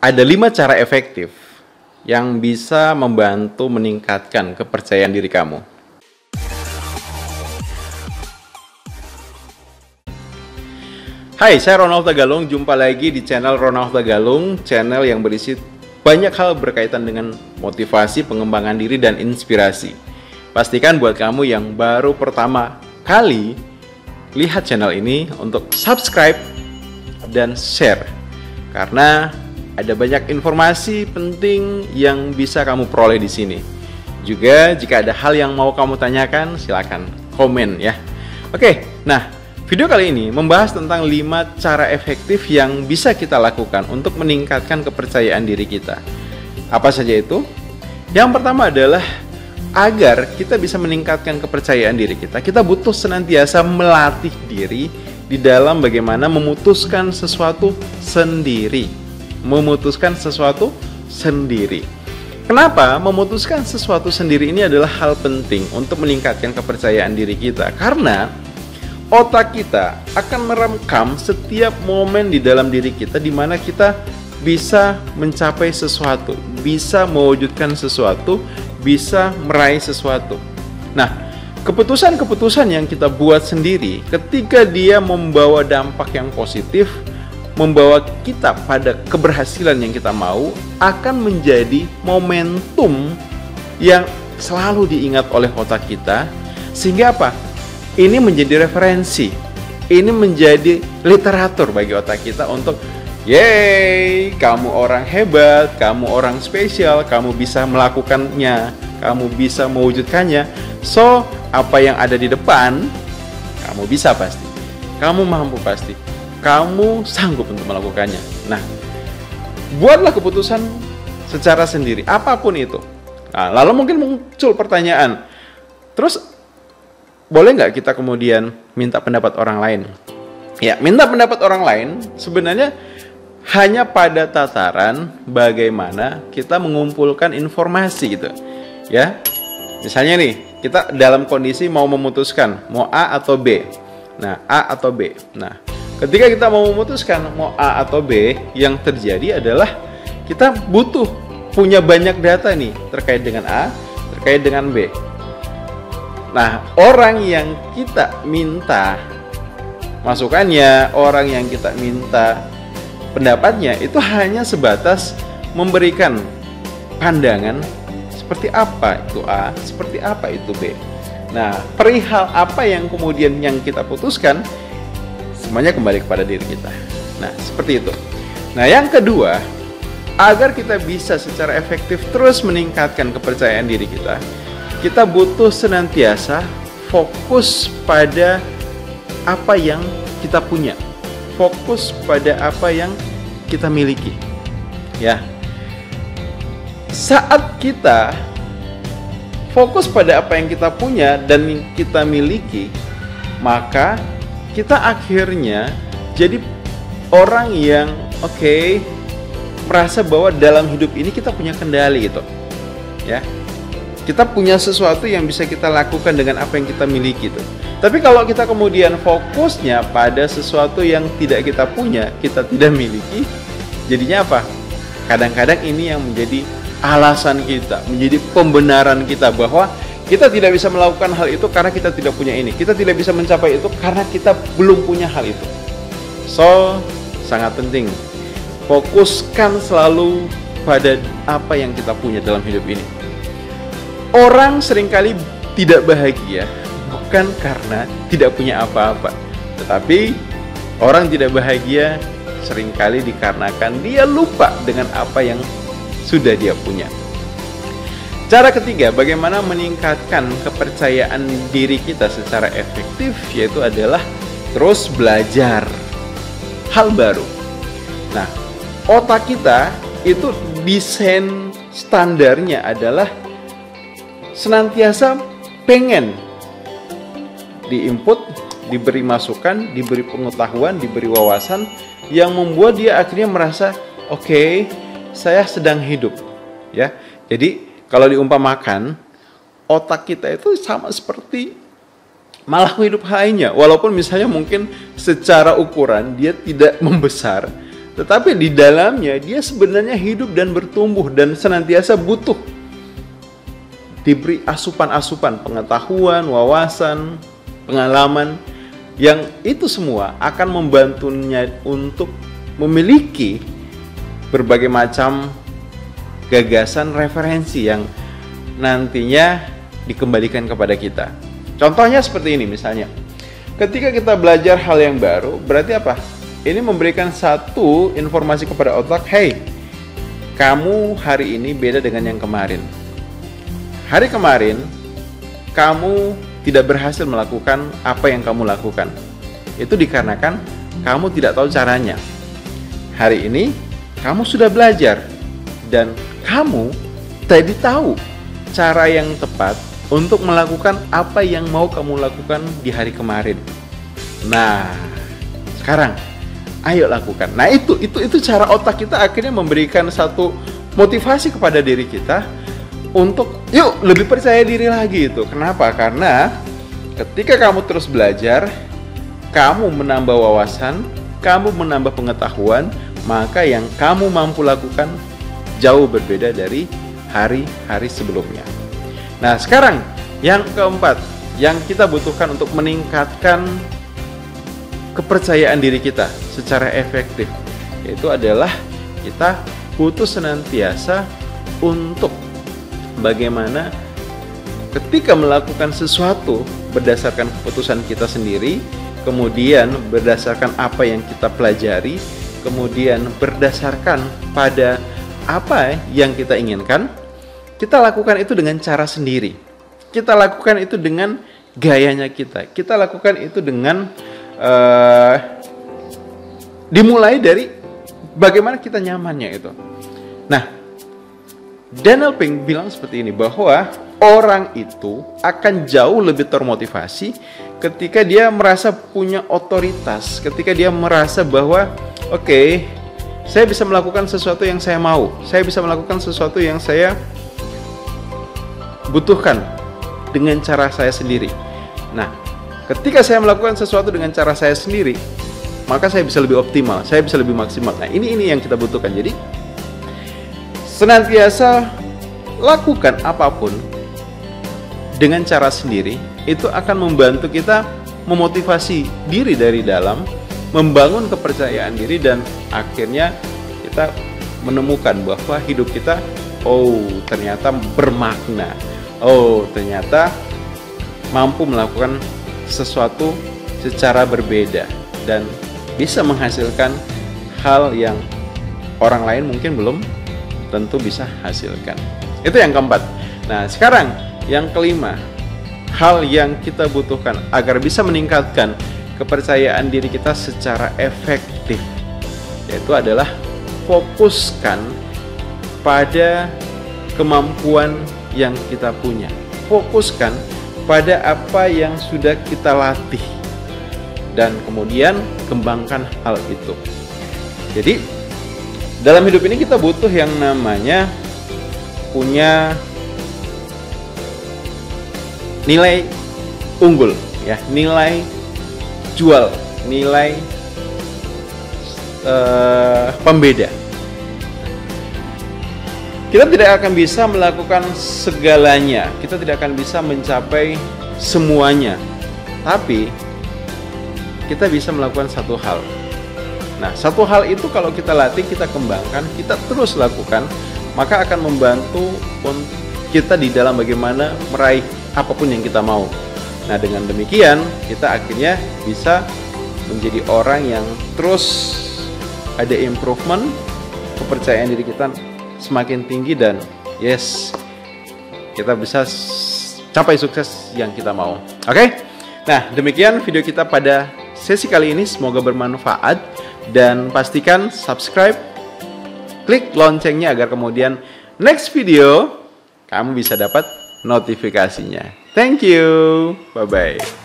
Ada 5 cara efektif yang bisa membantu meningkatkan kepercayaan diri kamu. Hai, saya Ronald Tagalung. Jumpa lagi di channel Ronald Tagalung, channel yang berisi banyak hal berkaitan dengan motivasi, pengembangan diri, dan inspirasi. Pastikan buat kamu yang baru pertama kali lihat channel ini untuk subscribe dan share, karena ada banyak informasi penting yang bisa kamu peroleh di sini. Juga jika ada hal yang mau kamu tanyakan, silakan komen ya. Oke, nah video kali ini membahas tentang 5 cara efektif yang bisa kita lakukan untuk meningkatkan kepercayaan diri kita. Apa saja itu? Yang pertama adalah agar kita bisa meningkatkan kepercayaan diri kita, kita butuh senantiasa melatih diri di dalam bagaimana memutuskan sesuatu sendiri. Kenapa memutuskan sesuatu sendiri ini adalah hal penting untuk meningkatkan kepercayaan diri kita? Karena otak kita akan merekam setiap momen di dalam diri kita di mana kita bisa mencapai sesuatu, bisa mewujudkan sesuatu, bisa meraih sesuatu. Nah, keputusan-keputusan yang kita buat sendiri ketika dia membawa dampak yang positif, membawa kita pada keberhasilan yang kita mau, akan menjadi momentum yang selalu diingat oleh otak kita. Sehingga apa? Ini menjadi referensi, ini menjadi literatur bagi otak kita untuk yeay, kamu orang hebat, kamu orang spesial, kamu bisa melakukannya, kamu bisa mewujudkannya. So, apa yang ada di depan, kamu bisa pasti, kamu mampu pasti, kamu sanggup untuk melakukannya. Nah, buatlah keputusan secara sendiri, apapun itu. Nah, lalu mungkin muncul pertanyaan, terus boleh nggak kita kemudian minta pendapat orang lain? Ya, minta pendapat orang lain sebenarnya hanya pada tataran bagaimana kita mengumpulkan informasi gitu. Ya, misalnya nih, kita dalam kondisi mau memutuskan mau A atau B. Nah, A atau B. Nah, ketika kita mau memutuskan mau A atau B, yang terjadi adalah kita butuh punya banyak data nih terkait dengan A, terkait dengan B. Nah, orang yang kita minta masukannya, orang yang kita minta pendapatnya, itu hanya sebatas memberikan pandangan seperti apa itu A, seperti apa itu B. Nah, perihal apa yang kemudian yang kita putuskan, semuanya kembali kepada diri kita. Nah, seperti itu. Nah, yang kedua, agar kita bisa secara efektif terus meningkatkan kepercayaan diri kita, kita butuh senantiasa fokus pada apa yang kita punya, fokus pada apa yang kita miliki. Ya, saat kita fokus pada apa yang kita punya dan kita miliki, maka kita akhirnya jadi orang yang merasa bahwa dalam hidup ini kita punya kendali gitu. Ya, kita punya sesuatu yang bisa kita lakukan dengan apa yang kita miliki itu. Tapi kalau kita kemudian fokusnya pada sesuatu yang tidak kita punya, kita tidak miliki, jadinya apa? Kadang-kadang ini yang menjadi alasan kita, menjadi pembenaran kita bahwa kita tidak bisa melakukan hal itu karena kita tidak punya ini. Kita tidak bisa mencapai itu karena kita belum punya hal itu. So, sangat penting fokuskan selalu pada apa yang kita punya dalam hidup ini. Orang seringkali tidak bahagia bukan karena tidak punya apa-apa, tetapi orang tidak bahagia seringkali dikarenakan dia lupa dengan apa yang sudah dia punya. Cara ketiga, bagaimana meningkatkan kepercayaan diri kita secara efektif, yaitu adalah terus belajar hal baru. Nah, otak kita itu desain standarnya adalah senantiasa pengen diinput, diberi masukan, diberi pengetahuan, diberi wawasan yang membuat dia akhirnya merasa oke, saya sedang hidup. Ya, jadi kalau diumpamakan, otak kita itu sama seperti makhluk hidup lainnya. Walaupun misalnya mungkin secara ukuran dia tidak membesar, Tetapi di dalamnya dia sebenarnya hidup dan bertumbuh dan senantiasa butuh diberi asupan-asupan pengetahuan, wawasan, pengalaman, yang itu semua akan membantunya untuk memiliki berbagai macam gagasan referensi yang nantinya dikembalikan kepada kita. Contohnya seperti ini misalnya. Ketika kita belajar hal yang baru, berarti apa? Ini memberikan satu informasi kepada otak, hey, kamu hari ini beda dengan yang kemarin. Hari kemarin, kamu tidak berhasil melakukan apa yang kamu lakukan. Itu dikarenakan kamu tidak tahu caranya. Hari ini, kamu sudah belajar. Dan kamu tadi tahu cara yang tepat untuk melakukan apa yang mau kamu lakukan di hari kemarin. Nah, sekarang ayo lakukan. Nah, itu cara otak kita akhirnya memberikan satu motivasi kepada diri kita untuk yuk lebih percaya diri lagi itu. Kenapa? Karena ketika kamu terus belajar, kamu menambah wawasan, kamu menambah pengetahuan, maka yang kamu mampu lakukan jauh berbeda dari hari-hari sebelumnya. Nah, sekarang yang keempat yang kita butuhkan untuk meningkatkan kepercayaan diri kita secara efektif, yaitu adalah kita butuh senantiasa untuk bagaimana ketika melakukan sesuatu berdasarkan keputusan kita sendiri, kemudian berdasarkan apa yang kita pelajari, kemudian berdasarkan pada apa yang kita inginkan, kita lakukan itu dengan cara sendiri. Kita lakukan itu dengan gayanya kita. Kita lakukan itu dengan dimulai dari bagaimana kita nyamannya itu. Nah, Daniel Pink bilang seperti ini, bahwa orang itu akan jauh lebih termotivasi ketika dia merasa punya otoritas, ketika dia merasa bahwa oke, saya bisa melakukan sesuatu yang saya mau, saya bisa melakukan sesuatu yang saya butuhkan dengan cara saya sendiri. Nah, ketika saya melakukan sesuatu dengan cara saya sendiri, maka saya bisa lebih optimal, saya bisa lebih maksimal. Nah, ini yang kita butuhkan. Jadi, senantiasa lakukan apapun dengan cara sendiri, itu akan membantu kita memotivasi diri dari dalam, membangun kepercayaan diri, dan akhirnya kita menemukan bahwa hidup kita, oh ternyata bermakna, oh ternyata mampu melakukan sesuatu secara berbeda dan bisa menghasilkan hal yang orang lain mungkin belum tentu bisa hasilkan. Itu yang keempat. Nah, sekarang yang kelima, hal yang kita butuhkan agar bisa meningkatkan kepercayaan diri kita secara efektif, yaitu adalah fokuskan pada kemampuan yang kita punya. Fokuskan pada apa yang sudah kita latih dan kemudian kembangkan hal itu. Jadi dalam hidup ini kita butuh yang namanya punya nilai unggul, ya, nilai jual, nilai pembeda. Kita tidak akan bisa melakukan segalanya, kita tidak akan bisa mencapai semuanya, tapi kita bisa melakukan satu hal. Nah, satu hal itu kalau kita latih, kita kembangkan, kita terus lakukan, maka akan membantu kita di dalam bagaimana meraih apapun yang kita mau. Nah, dengan demikian kita akhirnya bisa menjadi orang yang terus ada improvement, kepercayaan diri kita semakin tinggi, dan yes, kita bisa capai sukses yang kita mau. Oke? Nah, demikian video kita pada sesi kali ini, semoga bermanfaat, dan pastikan subscribe, klik loncengnya agar kemudian next video kamu bisa dapat notifikasinya. Thank you, bye-bye.